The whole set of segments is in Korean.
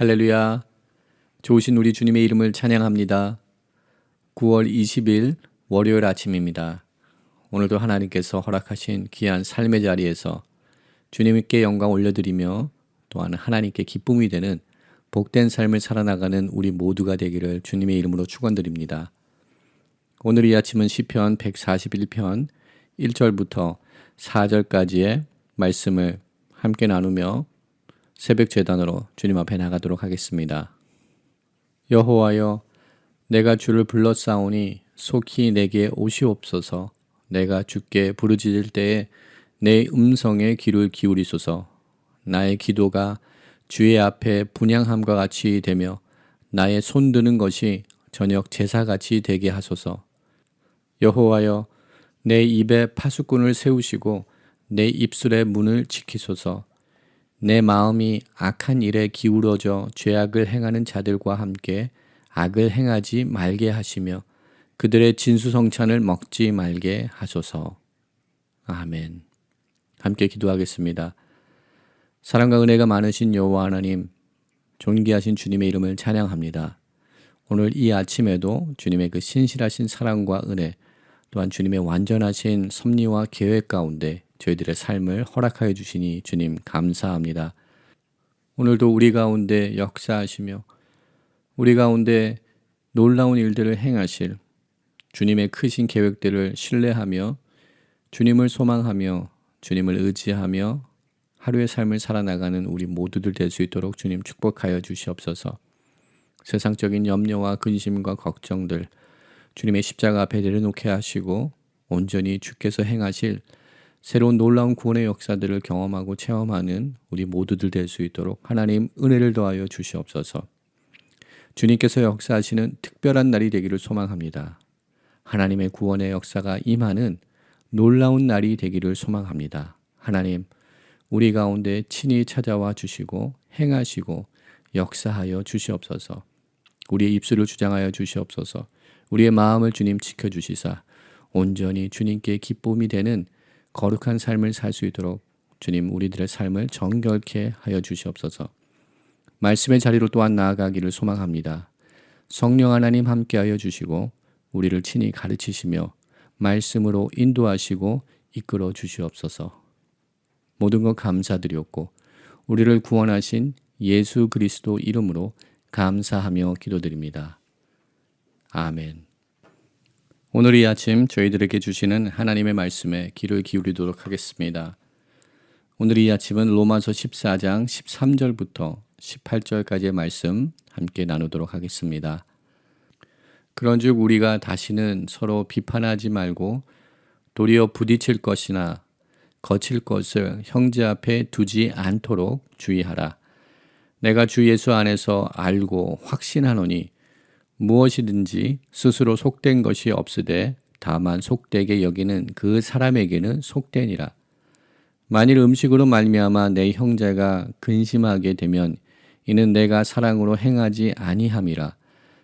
할렐루야. 좋으신 우리 주님의 이름을 찬양합니다. 9월 20일 월요일 아침입니다. 오늘도 하나님께서 허락하신 귀한 삶의 자리에서 주님께 영광 올려드리며 또한 하나님께 기쁨이 되는 복된 삶을 살아나가는 우리 모두가 되기를 주님의 이름으로 축원드립니다. 오늘 이 아침은 시편 141편 1절부터 4절까지의 말씀을 함께 나누며 새벽 제단으로 주님 앞에 나가도록 하겠습니다. 여호와여, 내가 주를 불렀사오니 속히 내게 오시옵소서. 내가 주께 부르짖을 때에 내 음성에 귀를 기울이소서. 나의 기도가 주의 앞에 분향함과 같이 되며 나의 손드는 것이 저녁 제사같이 되게 하소서. 여호와여, 내 입에 파수꾼을 세우시고 내 입술의 문을 지키소서. 내 마음이 악한 일에 기울어져 죄악을 행하는 자들과 함께 악을 행하지 말게 하시며 그들의 진수성찬을 먹지 말게 하소서. 아멘. 함께 기도하겠습니다. 사랑과 은혜가 많으신 여호와 하나님, 존귀하신 주님의 이름을 찬양합니다. 오늘 이 아침에도 주님의 그 신실하신 사랑과 은혜, 또한 주님의 완전하신 섭리와 계획 가운데 저희들의 삶을 허락하여 주시니 주님 감사합니다. 오늘도 우리 가운데 역사하시며 우리 가운데 놀라운 일들을 행하실 주님의 크신 계획들을 신뢰하며 주님을 소망하며 주님을 의지하며 하루의 삶을 살아나가는 우리 모두들 될 수 있도록 주님 축복하여 주시옵소서. 세상적인 염려와 근심과 걱정들 주님의 십자가 앞에 내려놓게 하시고 온전히 주께서 행하실 새로운 놀라운 구원의 역사들을 경험하고 체험하는 우리 모두들 될 수 있도록 하나님 은혜를 더하여 주시옵소서. 주님께서 역사하시는 특별한 날이 되기를 소망합니다. 하나님의 구원의 역사가 임하는 놀라운 날이 되기를 소망합니다. 하나님, 우리 가운데 친히 찾아와 주시고 행하시고 역사하여 주시옵소서. 우리의 입술을 주장하여 주시옵소서. 우리의 마음을 주님 지켜주시사 온전히 주님께 기쁨이 되는 거룩한 삶을 살 수 있도록 주님 우리들의 삶을 정결케 하여 주시옵소서. 말씀의 자리로 또한 나아가기를 소망합니다. 성령 하나님 함께하여 주시고 우리를 친히 가르치시며 말씀으로 인도하시고 이끌어 주시옵소서. 모든 것 감사드렸고 우리를 구원하신 예수 그리스도 이름으로 감사하며 기도드립니다. 아멘. 오늘 이 아침 저희들에게 주시는 하나님의 말씀에 귀를 기울이도록 하겠습니다. 오늘 이 아침은 로마서 14장 13절부터 18절까지의 말씀 함께 나누도록 하겠습니다. 그런즉 우리가 다시는 서로 비판하지 말고 도리어 부딪힐 것이나 거칠 것을 형제 앞에 두지 않도록 주의하라. 내가 주 예수 안에서 알고 확신하노니 무엇이든지 스스로 속된 것이 없으되 다만 속되게 여기는 그 사람에게는 속되니라. 만일 음식으로 말미암아 내 형제가 근심하게 되면 이는 내가 사랑으로 행하지 아니함이라.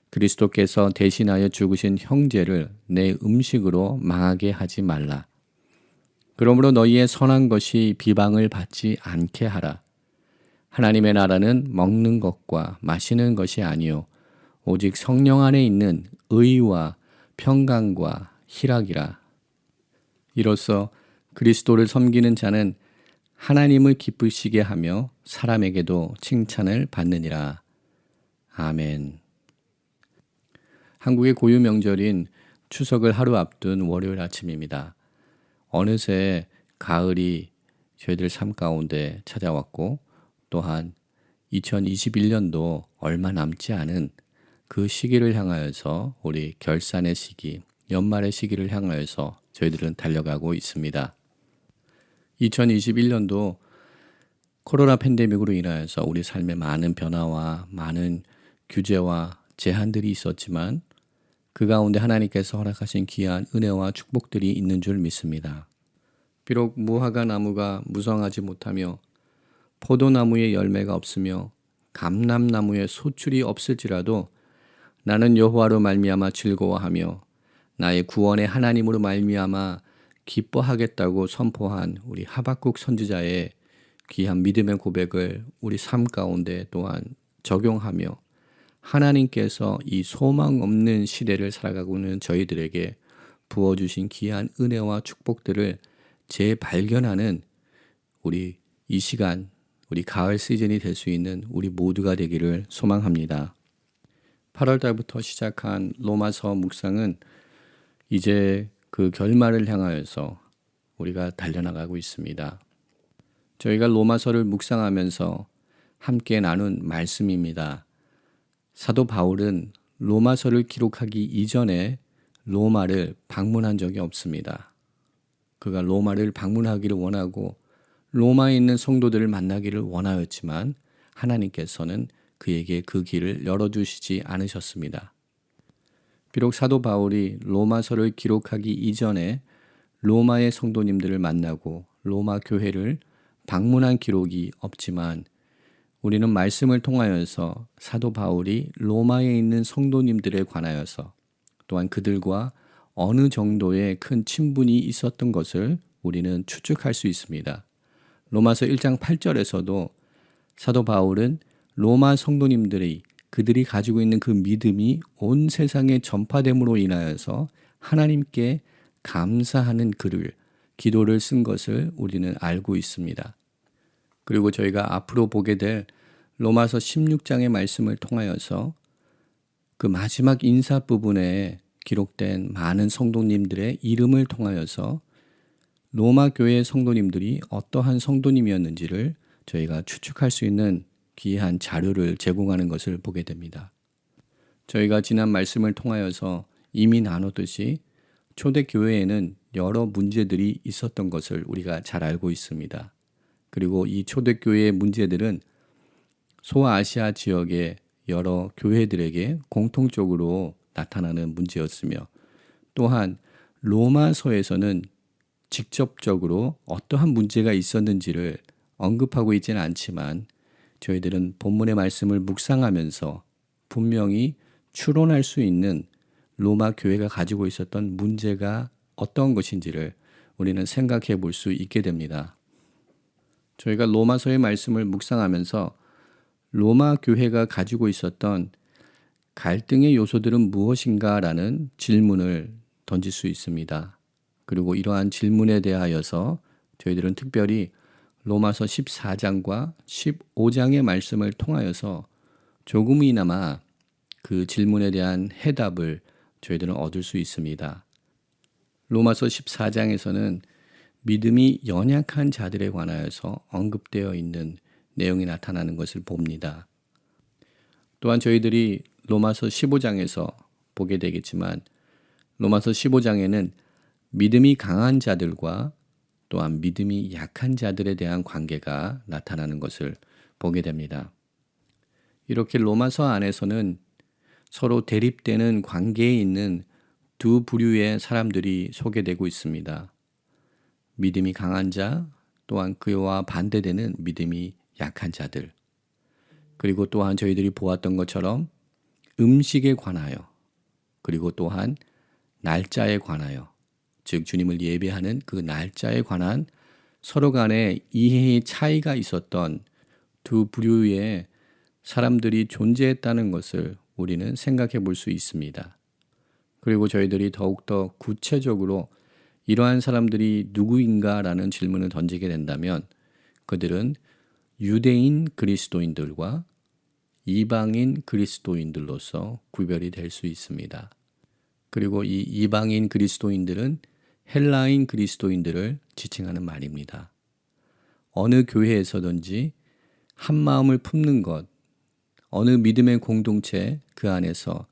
그리스도께서 대신하여 죽으신 형제를 내 음식으로 망하게 하지 말라. 그러므로 너희의 선한 것이 비방을 받지 않게 하라. 하나님의 나라는 먹는 것과 마시는 것이 아니요 오직 성령 안에 있는 의와 평강과 희락이라. 이로써 그리스도를 섬기는 자는 하나님을 기쁘시게 하며 사람에게도 칭찬을 받느니라. 아멘. 한국의 고유 명절인 추석을 하루 앞둔 월요일 아침입니다. 어느새 가을이 저희들 삶 가운데 찾아왔고 또한 2021년도 얼마 남지 않은 그 시기를 향하여서 우리 결산의 시기, 연말의 시기를 향하여서 저희들은 달려가고 있습니다. 2021년도 코로나 팬데믹으로 인하여서 우리 삶에 많은 변화와 많은 규제와 제한들이 있었지만 그 가운데 하나님께서 허락하신 귀한 은혜와 축복들이 있는 줄 믿습니다. 비록 무화과 나무가 무성하지 못하며 포도나무에 열매가 없으며 감람나무에 소출이 없을지라도 나는 여호와로 말미암아 즐거워하며 나의 구원의 하나님으로 말미암아 기뻐하겠다고 선포한 우리 하박국 선지자의 귀한 믿음의 고백을 우리 삶 가운데 또한 적용하며 하나님께서 이 소망 없는 시대를 살아가고 있는 저희들에게 부어주신 귀한 은혜와 축복들을 재발견하는 우리 이 시간, 우리 가을 시즌이 될 수 있는 우리 모두가 되기를 소망합니다. 8월 달부터 시작한 로마서 묵상은 이제 그 결말을 향하여서 우리가 달려나가고 있습니다. 저희가 로마서를 묵상하면서 함께 나눈 말씀입니다. 사도 바울은 로마서를 기록하기 이전에 로마를 방문한 적이 없습니다. 그가 로마를 방문하기를 원하고 로마에 있는 성도들을 만나기를 원하였지만 하나님께서는 그에게 그 길을 열어주시지 않으셨습니다. 비록 사도 바울이 로마서를 기록하기 이전에 로마의 성도님들을 만나고 로마 교회를 방문한 기록이 없지만 우리는 말씀을 통하여서 사도 바울이 로마에 있는 성도님들에 관하여서 또한 그들과 어느 정도의 큰 친분이 있었던 것을 우리는 추측할 수 있습니다. 로마서 1장 8절에서도 사도 바울은 로마 성도님들이 그들이 가지고 있는 그 믿음이 온 세상에 전파됨으로 인하여서 하나님께 감사하는 글을, 기도를 쓴 것을 우리는 알고 있습니다. 그리고 저희가 앞으로 보게 될 로마서 16장의 말씀을 통하여서 그 마지막 인사 부분에 기록된 많은 성도님들의 이름을 통하여서 로마 교회의 성도님들이 어떠한 성도님이었는지를 저희가 추측할 수 있는 귀한 자료를 제공하는 것을 보게 됩니다. 저희가 지난 말씀을 통하여서 이미 나눴듯이 초대교회에는 여러 문제들이 있었던 것을 우리가 잘 알고 있습니다. 그리고 이 초대교회의 문제들은 소아시아 지역의 여러 교회들에게 공통적으로 나타나는 문제였으며 또한 로마서에서는 직접적으로 어떠한 문제가 있었는지를 언급하고 있지는 않지만 저희들은 본문의 말씀을 묵상하면서 분명히 추론할 수 있는 로마 교회가 가지고 있었던 문제가 어떤 것인지를 우리는 생각해 볼 수 있게 됩니다. 저희가 로마서의 말씀을 묵상하면서 로마 교회가 가지고 있었던 갈등의 요소들은 무엇인가라는 질문을 던질 수 있습니다. 그리고 이러한 질문에 대하여서 저희들은 특별히 로마서 14장과 15장의 말씀을 통하여서 조금이나마 그 질문에 대한 해답을 저희들은 얻을 수 있습니다. 로마서 14장에서는 믿음이 연약한 자들에 관하여서 언급되어 있는 내용이 나타나는 것을 봅니다. 또한 저희들이 로마서 15장에서 보게 되겠지만 로마서 15장에는 믿음이 강한 자들과 또한 믿음이 약한 자들에 대한 관계가 나타나는 것을 보게 됩니다. 이렇게 로마서 안에서는 서로 대립되는 관계에 있는 두 부류의 사람들이 소개되고 있습니다. 믿음이 강한 자, 또한 그와 반대되는 믿음이 약한 자들. 그리고 또한 저희들이 보았던 것처럼 음식에 관하여, 그리고 또한 날짜에 관하여, 즉 주님을 예배하는 그 날짜에 관한 서로 간의 이해의 차이가 있었던 두 부류의 사람들이 존재했다는 것을 우리는 생각해 볼 수 있습니다. 그리고 저희들이 더욱더 구체적으로 이러한 사람들이 누구인가라는 질문을 던지게 된다면 그들은 유대인 그리스도인들과 이방인 그리스도인들로서 구별이 될 수 있습니다. 그리고 이 이방인 그리스도인들은 헬라인 그리스도인들을 지칭하는 말입니다. 어느 교회에서든지 한 마음을 품는 것, 어느 믿음의 공동체 그 안에서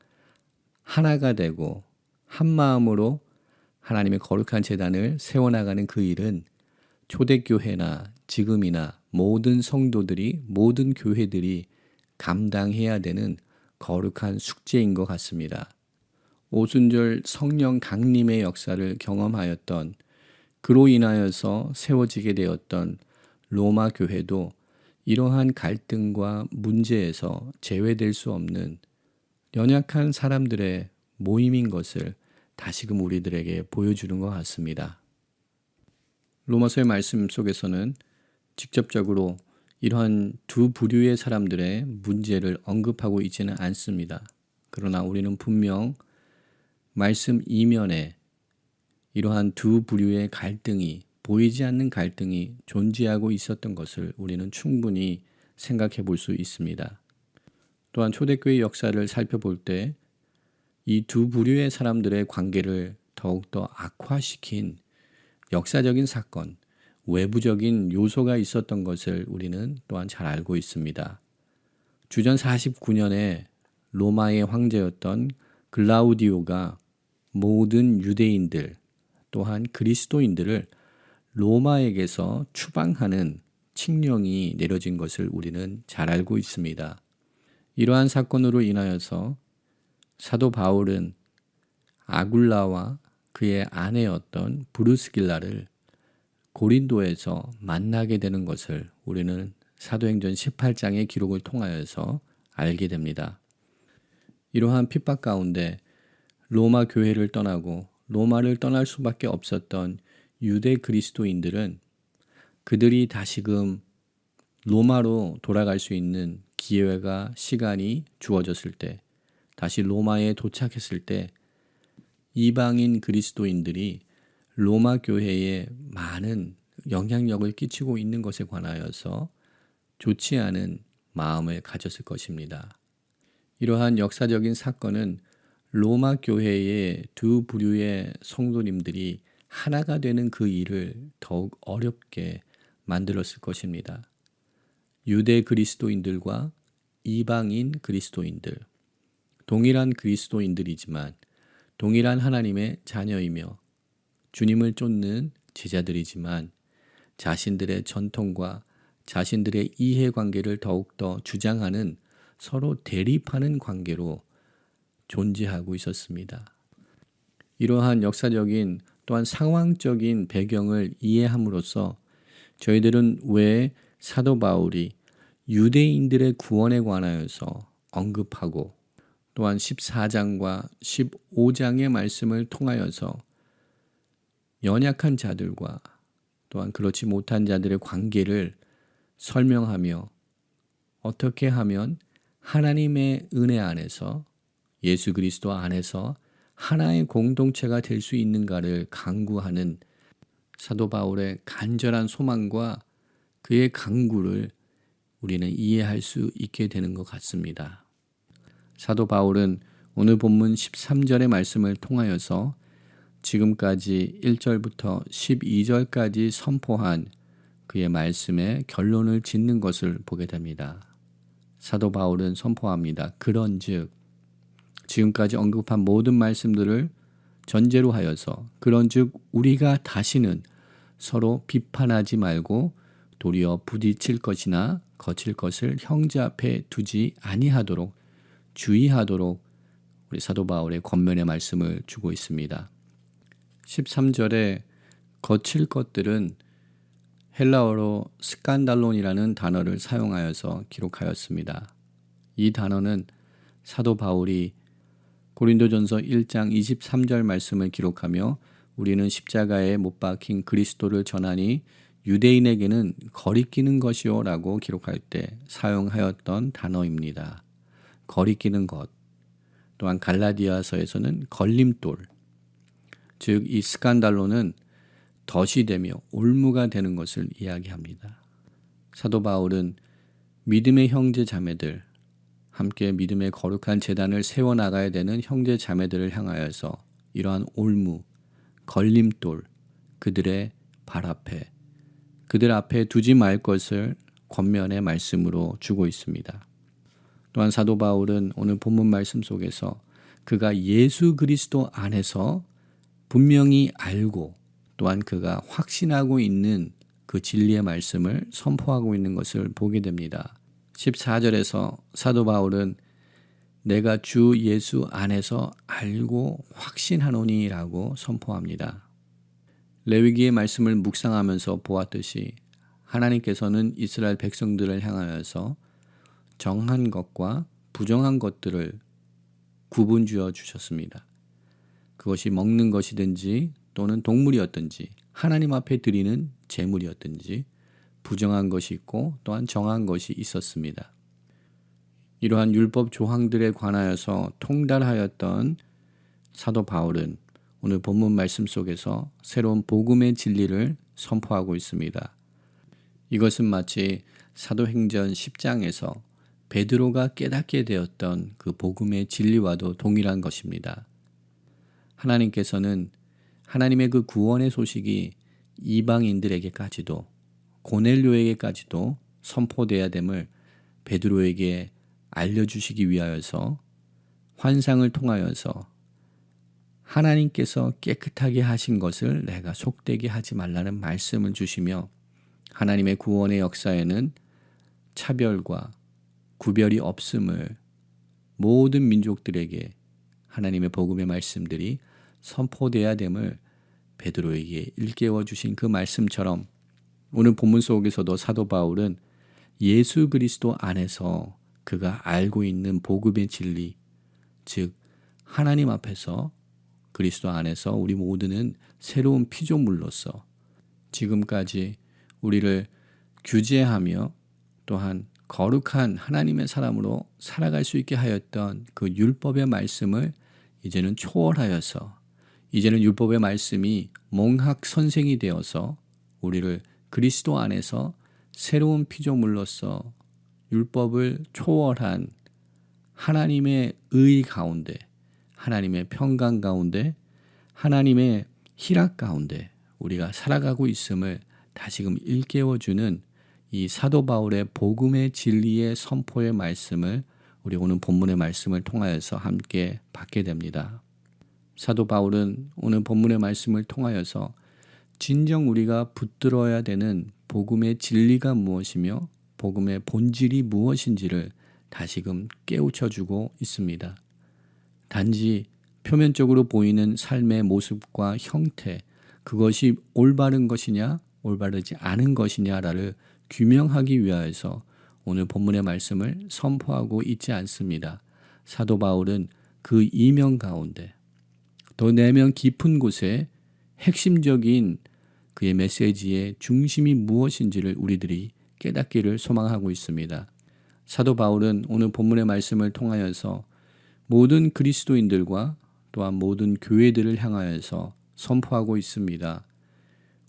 하나가 되고 한 마음으로 하나님의 거룩한 제단을 세워나가는 그 일은 초대교회나 지금이나 모든 성도들이, 모든 교회들이 감당해야 되는 거룩한 숙제인 것 같습니다. 오순절 성령 강림의 역사를 경험하였던, 그로 인하여서 세워지게 되었던 로마 교회도 이러한 갈등과 문제에서 제외될 수 없는 연약한 사람들의 모임인 것을 다시금 우리들에게 보여주는 것 같습니다. 로마서의 말씀 속에서는 직접적으로 이러한 두 부류의 사람들의 문제를 언급하고 있지는 않습니다. 그러나 우리는 분명 말씀 이면에 이러한 두 부류의 갈등이, 보이지 않는 갈등이 존재하고 있었던 것을 우리는 충분히 생각해 볼 수 있습니다. 또한 초대교회 역사를 살펴볼 때 이 두 부류의 사람들의 관계를 더욱더 악화시킨 역사적인 사건, 외부적인 요소가 있었던 것을 우리는 또한 잘 알고 있습니다. 주전 49년에 로마의 황제였던 글라우디오가 모든 유대인들 또한 그리스도인들을 로마에게서 추방하는 칙령이 내려진 것을 우리는 잘 알고 있습니다. 이러한 사건으로 인하여서 사도 바울은 아굴라와 그의 아내였던 브루스길라를 고린도에서 만나게 되는 것을 우리는 사도행전 18장의 기록을 통하여서 알게 됩니다. 이러한 핍박 가운데 로마 교회를 떠나고 로마를 떠날 수밖에 없었던 유대 그리스도인들은 그들이 다시금 로마로 돌아갈 수 있는 기회가 시간이 주어졌을 때, 다시 로마에 도착했을 때 이방인 그리스도인들이 로마 교회에 많은 영향력을 끼치고 있는 것에 관하여서 좋지 않은 마음을 가졌을 것입니다. 이러한 역사적인 사건은 로마 교회의 두 부류의 성도님들이 하나가 되는 그 일을 더욱 어렵게 만들었을 것입니다. 유대 그리스도인들과 이방인 그리스도인들, 동일한 그리스도인들이지만 동일한 하나님의 자녀이며 주님을 쫓는 제자들이지만 자신들의 전통과 자신들의 이해관계를 더욱더 주장하는 서로 대립하는 관계로 존재하고 있었습니다. 이러한 역사적인 또한 상황적인 배경을 이해함으로써 저희들은 왜 사도 바울이 유대인들의 구원에 관하여서 언급하고 또한 14장과 15장의 말씀을 통하여서 연약한 자들과 또한 그렇지 못한 자들의 관계를 설명하며 어떻게 하면 하나님의 은혜 안에서 예수 그리스도 안에서 하나의 공동체가 될 수 있는가를 강구하는 사도 바울의 간절한 소망과 그의 강구를 우리는 이해할 수 있게 되는 것 같습니다. 사도 바울은 오늘 본문 13절의 말씀을 통하여서 지금까지 1절부터 12절까지 선포한 그의 말씀에 결론을 짓는 것을 보게 됩니다. 사도 바울은 선포합니다. 그런즉 지금까지 언급한 모든 말씀들을 전제로 하여서 그런즉 우리가 다시는 서로 비판하지 말고 도리어 부딪힐 것이나 거칠 것을 형제 앞에 두지 아니하도록 주의하도록 우리 사도 바울의 권면의 말씀을 주고 있습니다. 13절에 거칠 것들은 헬라어로 스칸달론이라는 단어를 사용하여서 기록하였습니다. 이 단어는 사도 바울이 고린도전서 1장 23절 말씀을 기록하며 우리는 십자가에 못 박힌 그리스도를 전하니 유대인에게는 거리끼는 것이요 라고 기록할 때 사용하였던 단어입니다. 거리끼는 것, 또한 갈라디아서에서는 걸림돌, 즉 이 스칸달로는 덫이 되며 올무가 되는 것을 이야기합니다. 사도 바울은 믿음의 형제 자매들, 함께 믿음의 거룩한 제단을 세워나가야 되는 형제 자매들을 향하여서 이러한 올무, 걸림돌, 그들의 발 앞에, 그들 앞에 두지 말 것을 권면의 말씀으로 주고 있습니다. 또한 사도 바울은 오늘 본문 말씀 속에서 그가 예수 그리스도 안에서 분명히 알고 또한 그가 확신하고 있는 그 진리의 말씀을 선포하고 있는 것을 보게 됩니다. 14절에서 사도 바울은 내가 주 예수 안에서 알고 확신하노니 라고 선포합니다. 레위기의 말씀을 묵상하면서 보았듯이 하나님께서는 이스라엘 백성들을 향하여서 정한 것과 부정한 것들을 구분지어 주셨습니다. 그것이 먹는 것이든지 또는 동물이었든지 하나님 앞에 드리는 제물이었든지 부정한 것이 있고 또한 정한 것이 있었습니다. 이러한 율법 조항들에 관하여서 통달하였던 사도 바울은 오늘 본문 말씀 속에서 새로운 복음의 진리를 선포하고 있습니다. 이것은 마치 사도행전 10장에서 베드로가 깨닫게 되었던 그 복음의 진리와도 동일한 것입니다. 하나님께서는 하나님의 그 구원의 소식이 이방인들에게까지도 고넬료에게까지도 선포되어야 됨을 베드로에게 알려주시기 위하여서 환상을 통하여서 하나님께서 깨끗하게 하신 것을 내가 속되게 하지 말라는 말씀을 주시며 하나님의 구원의 역사에는 차별과 구별이 없음을 모든 민족들에게 하나님의 복음의 말씀들이 선포되어야 됨을 베드로에게 일깨워 주신 그 말씀처럼 오늘 본문 속에서도 사도 바울은 예수 그리스도 안에서 그가 알고 있는 복음의 진리, 즉 하나님 앞에서 그리스도 안에서 우리 모두는 새로운 피조물로서 지금까지 우리를 규제하며 또한 거룩한 하나님의 사람으로 살아갈 수 있게 하였던 그 율법의 말씀을 이제는 초월하여서 이제는 율법의 말씀이 몽학 선생이 되어서 우리를 그리스도 안에서 새로운 피조물로서 율법을 초월한 하나님의 의 가운데, 하나님의 평강 가운데, 하나님의 희락 가운데 우리가 살아가고 있음을 다시금 일깨워주는 이 사도 바울의 복음의 진리의 선포의 말씀을 우리 오늘 본문의 말씀을 통하여서 함께 받게 됩니다. 사도 바울은 오늘 본문의 말씀을 통하여서 진정 우리가 붙들어야 되는 복음의 진리가 무엇이며 복음의 본질이 무엇인지를 다시금 깨우쳐주고 있습니다. 단지 표면적으로 보이는 삶의 모습과 형태, 그것이 올바른 것이냐 올바르지 않은 것이냐를 규명하기 위하여서 오늘 본문의 말씀을 선포하고 있지 않습니다. 사도 바울은 그 이면 가운데 더 내면 깊은 곳에 핵심적인 그의 메시지의 중심이 무엇인지를 우리들이 깨닫기를 소망하고 있습니다. 사도 바울은 오늘 본문의 말씀을 통하여서 모든 그리스도인들과 또한 모든 교회들을 향하여서 선포하고 있습니다.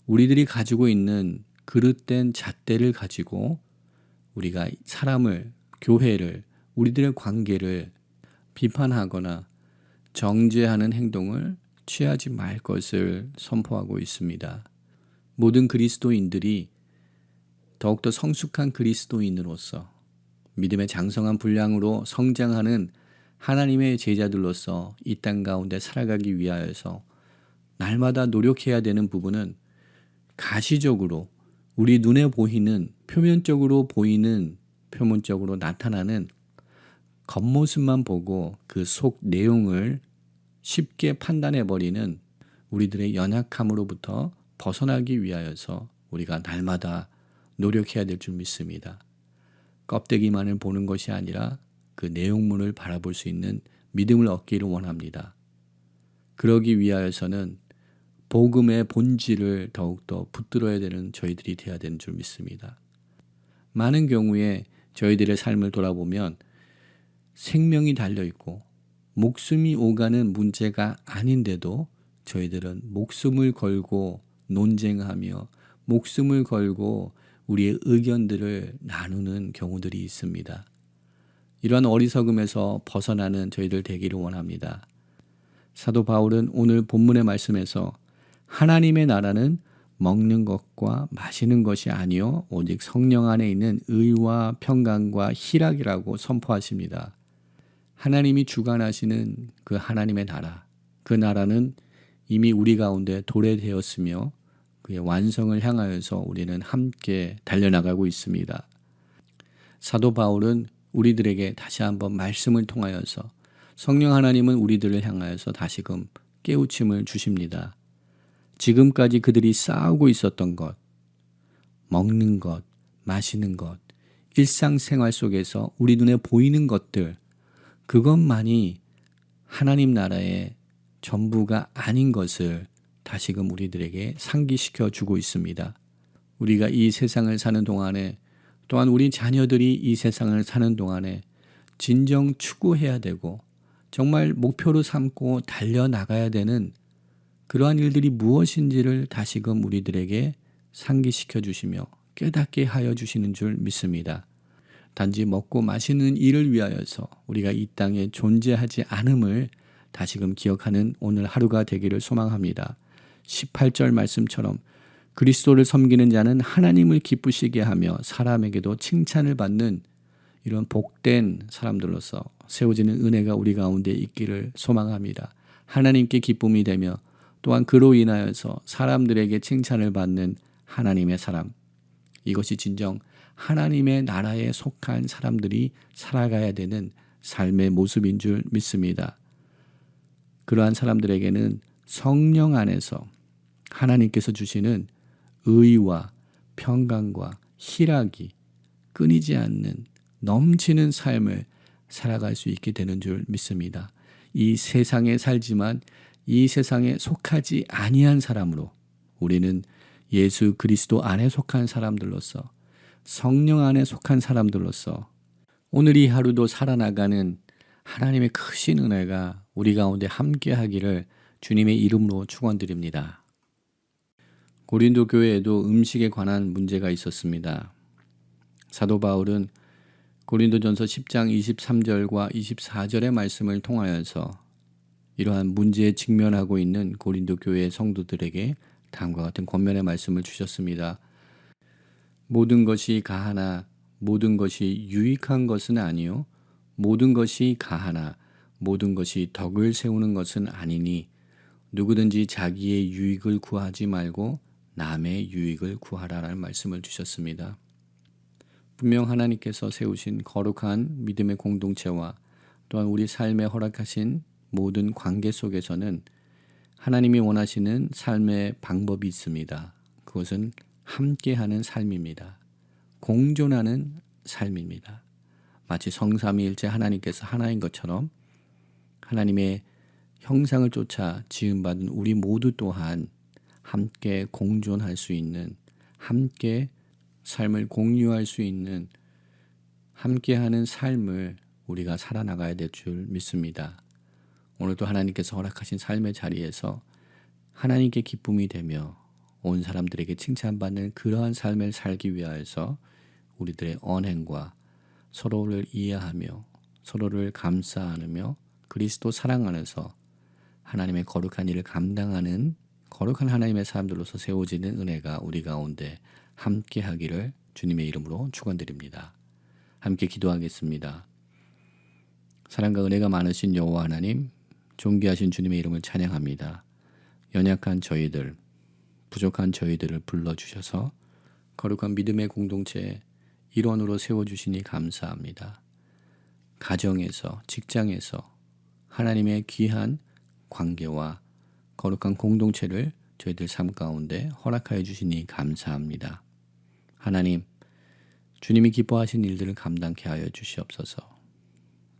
우리들이 가지고 있는 그릇된 잣대를 가지고 우리가 사람을, 교회를, 우리들의 관계를 비판하거나 정죄하는 행동을 취하지 말 것을 선포하고 있습니다. 모든 그리스도인들이 더욱더 성숙한 그리스도인으로서 믿음의 장성한 분량으로 성장하는 하나님의 제자들로서 이 땅 가운데 살아가기 위하여서 날마다 노력해야 되는 부분은 가시적으로 우리 눈에 보이는 표면적으로 보이는 표면적으로 나타나는 겉모습만 보고 그 속 내용을 쉽게 판단해버리는 우리들의 연약함으로부터 벗어나기 위하여서 우리가 날마다 노력해야 될 줄 믿습니다. 껍데기만을 보는 것이 아니라 그 내용물을 바라볼 수 있는 믿음을 얻기를 원합니다. 그러기 위하여서는 복음의 본질을 더욱더 붙들어야 되는 저희들이 되어야 되는 줄 믿습니다. 많은 경우에 저희들의 삶을 돌아보면 생명이 달려있고 목숨이 오가는 문제가 아닌데도 저희들은 목숨을 걸고 논쟁하며 목숨을 걸고 우리의 의견들을 나누는 경우들이 있습니다. 이러한 어리석음에서 벗어나는 저희들 되기를 원합니다. 사도 바울은 오늘 본문의 말씀에서 하나님의 나라는 먹는 것과 마시는 것이 아니요 오직 성령 안에 있는 의와 평강과 희락이라고 선포하십니다. 하나님이 주관하시는 그 하나님의 나라, 그 나라는 이미 우리 가운데 도래되었으며 그의 완성을 향하여서 우리는 함께 달려나가고 있습니다. 사도 바울은 우리들에게 다시 한번 말씀을 통하여서 성령 하나님은 우리들을 향하여서 다시금 깨우침을 주십니다. 지금까지 그들이 싸우고 있었던 것, 먹는 것, 마시는 것, 일상생활 속에서 우리 눈에 보이는 것들, 그것만이 하나님 나라의 전부가 아닌 것을 다시금 우리들에게 상기시켜 주고 있습니다. 우리가 이 세상을 사는 동안에 또한 우리 자녀들이 이 세상을 사는 동안에 진정 추구해야 되고 정말 목표로 삼고 달려나가야 되는 그러한 일들이 무엇인지를 다시금 우리들에게 상기시켜 주시며 깨닫게 하여 주시는 줄 믿습니다. 단지 먹고 마시는 일을 위하여서 우리가 이 땅에 존재하지 않음을 다시금 기억하는 오늘 하루가 되기를 소망합니다. 18절 말씀처럼 그리스도를 섬기는 자는 하나님을 기쁘시게 하며 사람에게도 칭찬을 받는 이런 복된 사람들로서 세워지는 은혜가 우리 가운데 있기를 소망합니다. 하나님께 기쁨이 되며 또한 그로 인하여서 사람들에게 칭찬을 받는 하나님의 사람. 이것이 진정 하나님의 나라에 속한 사람들이 살아가야 되는 삶의 모습인 줄 믿습니다. 그러한 사람들에게는 성령 안에서 하나님께서 주시는 의와 평강과 희락이 끊이지 않는 넘치는 삶을 살아갈 수 있게 되는 줄 믿습니다. 이 세상에 살지만 이 세상에 속하지 아니한 사람으로 우리는 예수 그리스도 안에 속한 사람들로서 성령 안에 속한 사람들로서 오늘 이 하루도 살아나가는 하나님의 크신 은혜가 우리 가운데 함께하기를 주님의 이름으로 축원드립니다. 고린도 교회에도 음식에 관한 문제가 있었습니다. 사도 바울은 고린도전서 10장 23절과 24절의 말씀을 통하여서 이러한 문제에 직면하고 있는 고린도 교회의 성도들에게 다음과 같은 권면의 말씀을 주셨습니다. 모든 것이 가하나 모든 것이 유익한 것은 아니요 모든 것이 가하나 모든 것이 덕을 세우는 것은 아니니 누구든지 자기의 유익을 구하지 말고 남의 유익을 구하라라는 말씀을 주셨습니다. 분명 하나님께서 세우신 거룩한 믿음의 공동체와 또한 우리 삶에 허락하신 모든 관계 속에서는 하나님이 원하시는 삶의 방법이 있습니다. 그것은 함께하는 삶입니다. 공존하는 삶입니다. 마치 성삼위일체 하나님께서 하나인 것처럼 하나님의 형상을 쫓아 지음받은 우리 모두 또한 함께 공존할 수 있는, 함께 삶을 공유할 수 있는, 함께하는 삶을 우리가 살아나가야 될 줄 믿습니다. 오늘도 하나님께서 허락하신 삶의 자리에서 하나님께 기쁨이 되며 온 사람들에게 칭찬받는 그러한 삶을 살기 위하여서 우리들의 언행과 서로를 이해하며 서로를 감싸 안으며 그리스도 사랑 안에서 하나님의 거룩한 일을 감당하는 거룩한 하나님의 사람들로서 세워지는 은혜가 우리 가운데 함께 하기를 주님의 이름으로 축원드립니다. 함께 기도하겠습니다. 사랑과 은혜가 많으신 여호와 하나님, 존귀하신 주님의 이름을 찬양합니다. 연약한 저희들, 부족한 저희들을 불러주셔서 거룩한 믿음의 공동체의 일원으로 세워주시니 감사합니다. 가정에서, 직장에서 하나님의 귀한 관계와 거룩한 공동체를 저희들 삶 가운데 허락하여 주시니 감사합니다. 하나님, 주님이 기뻐하신 일들을 감당케 하여 주시옵소서.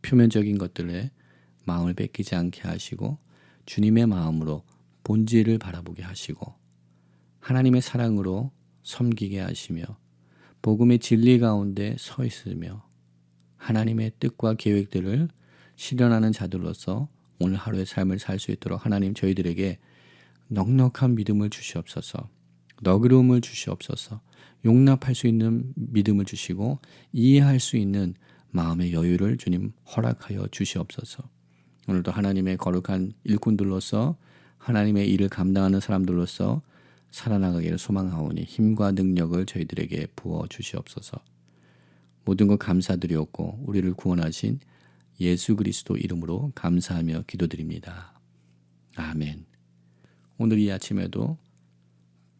표면적인 것들에 마음을 뺏기지 않게 하시고 주님의 마음으로 본질을 바라보게 하시고 하나님의 사랑으로 섬기게 하시며 복음의 진리 가운데 서 있으며 하나님의 뜻과 계획들을 실현하는 자들로서 오늘 하루의 삶을 살 수 있도록 하나님 저희들에게 넉넉한 믿음을 주시옵소서. 너그러움을 주시옵소서. 용납할 수 있는 믿음을 주시고 이해할 수 있는 마음의 여유를 주님 허락하여 주시옵소서. 오늘도 하나님의 거룩한 일꾼들로서 하나님의 일을 감당하는 사람들로서 살아나가기를 소망하오니 힘과 능력을 저희들에게 부어 주시옵소서. 모든 것 감사드리옵고 우리를 구원하신 예수 그리스도 이름으로 감사하며 기도드립니다. 아멘. 오늘 이 아침에도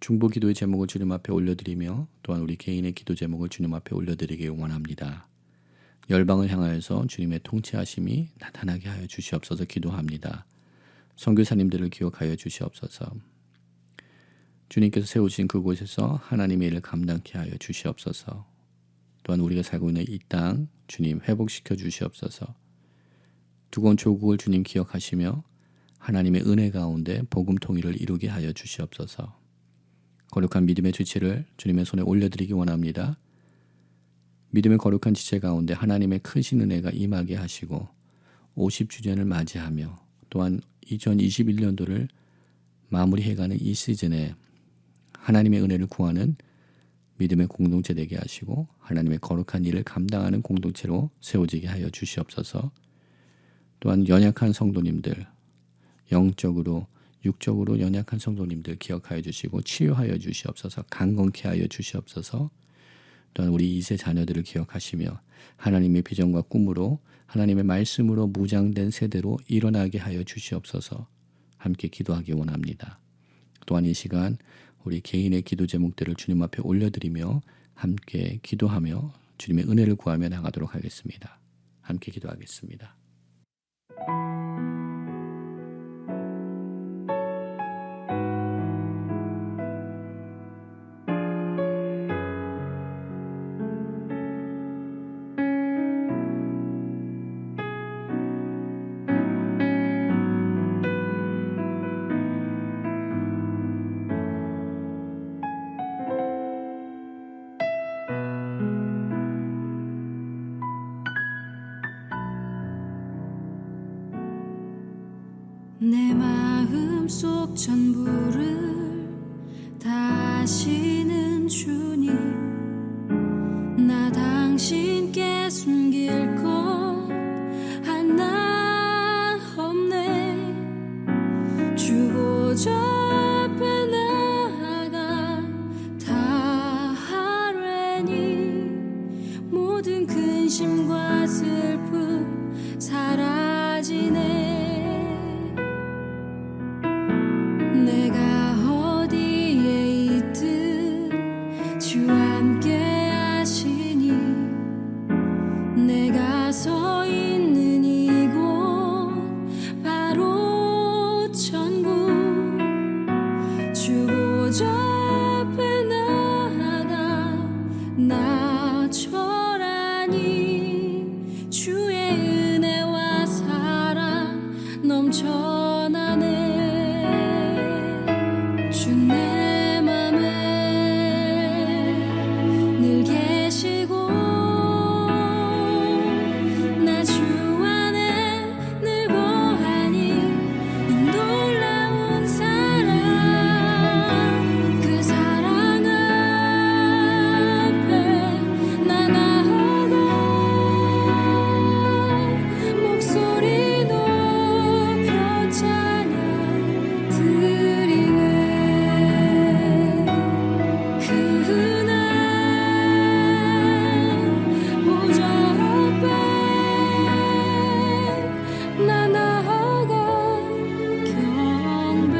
중보 기도의 제목을 주님 앞에 올려드리며 또한 우리 개인의 기도 제목을 주님 앞에 올려드리기 원합니다. 열방을 향하여서 주님의 통치하심이 나타나게 하여 주시옵소서 기도합니다. 선교사님들을 기억하여 주시옵소서. 주님께서 세우신 그곳에서 하나님의 일을 감당케 하여 주시옵소서. 또한 우리가 살고 있는 이 땅 주님 회복시켜 주시옵소서. 두꺼운 조국을 주님 기억하시며 하나님의 은혜 가운데 복음 통일을 이루게 하여 주시옵소서. 거룩한 믿음의 지체를 주님의 손에 올려드리기 원합니다. 믿음의 거룩한 지체 가운데 하나님의 크신 은혜가 임하게 하시고 50주년을 맞이하며 또한 2021년도를 마무리해가는 이 시즌에 하나님의 은혜를 구하는 믿음의 공동체 되게 하시고 하나님의 거룩한 일을 감당하는 공동체로 세워지게 하여 주시옵소서. 또한 연약한 성도님들, 영적으로 육적으로 연약한 성도님들 기억하여 주시고 치유하여 주시옵소서. 강건케 하여 주시옵소서. 또한 우리 2세 자녀들을 기억하시며 하나님의 비전과 꿈으로 하나님의 말씀으로 무장된 세대로 일어나게 하여 주시옵소서. 함께 기도하기 원합니다. 또한 이 시간 우리 개인의 기도 제목들을 주님 앞에 올려드리며 함께 기도하며 주님의 은혜를 구하며 나가도록 하겠습니다. 함께 기도하겠습니다. 내 마음속 전부를 다시는 주님, 나 당신께 숨길 것 하나 없네. 주보좌 앞에 나아가 다 하뢰니 모든 근심과 슬픔 사라지네. 내가 어디에 있든 주 함께 하시니 내가 서 있는 이곳 바로 천국. 주보좌 앞에 나아가 나 절하니 주의 은혜와 사랑 넘쳐나네. 주 내 맘에 늘 계시고 나 주 안에 늘 거하니 이 놀라운 사랑, 그 사랑 앞에 나 나아가 목소리 높여 찬양 드리네. 보좌 앞에 나 나아가 경배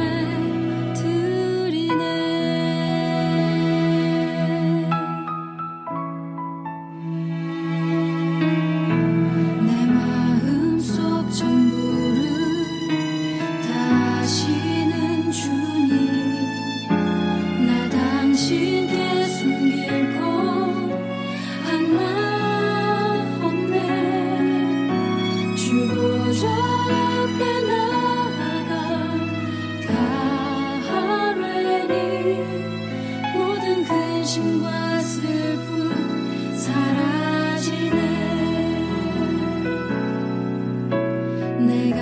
드리네. 내 마음속 전부를 다시는 주님, 나 당신께 숨길 것 하나 없네. 주보좌 앞에 나아가 다 하뢰니 모든 근심과 슬픔 사라지네. 내가